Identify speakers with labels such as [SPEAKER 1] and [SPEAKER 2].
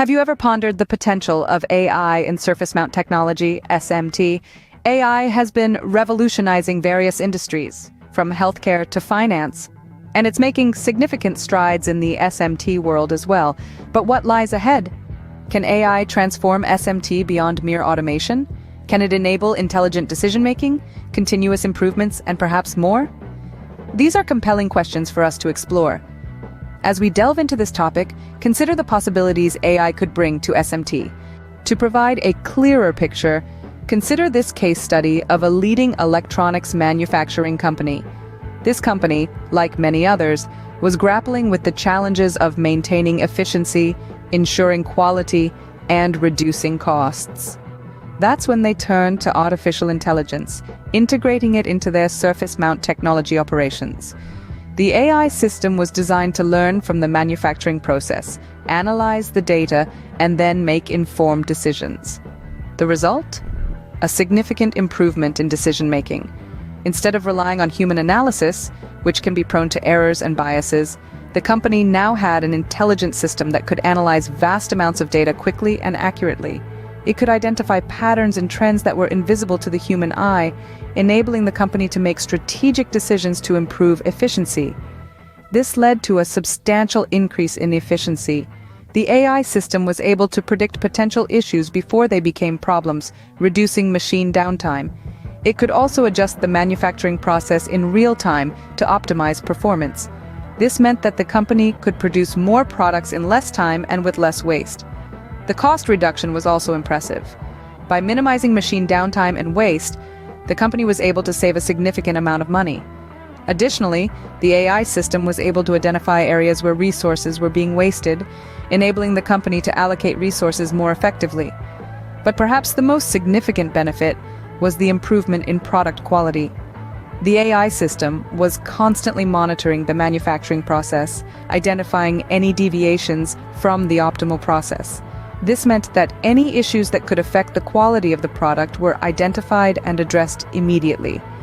[SPEAKER 1] Have you ever pondered the potential of AI in surface mount technology, SMT? AI has been revolutionizing various industries, from healthcare to finance, and it's making significant strides in the SMT world as well. But what lies ahead? Can AI transform SMT beyond mere automation? Can it enable intelligent decision-making, continuous improvements, and perhaps more? These are compelling questions for us to explore. As we delve into this topic, consider the possibilities AI could bring to SMT. To provide a clearer picture, consider this case study of a leading electronics manufacturing company. This company, like many others, was grappling with the challenges of maintaining efficiency, ensuring quality, and reducing costs. That's when they turned to artificial intelligence, integrating it into their surface mount technology operations. The AI system was designed to learn from the manufacturing process, analyze the data, and then make informed decisions. The result? A significant improvement in decision-making. Instead of relying on human analysis, which can be prone to errors and biases, the company now had an intelligent system that could analyze vast amounts of data quickly and accurately. It could identify patterns and trends that were invisible to the human eye, enabling the company to make strategic decisions to improve efficiency. This led to a substantial increase in efficiency. The AI system was able to predict potential issues before they became problems, reducing machine downtime. It could also adjust the manufacturing process in real time to optimize performance. This meant that the company could produce more products in less time and with less waste. The cost reduction was also impressive. By minimizing machine downtime and waste, the company was able to save a significant amount of money. Additionally, the AI system was able to identify areas where resources were being wasted, enabling the company to allocate resources more effectively. But perhaps the most significant benefit was the improvement in product quality. The AI system was constantly monitoring the manufacturing process, identifying any deviations from the optimal process. This meant that any issues that could affect the quality of the product were identified and addressed immediately.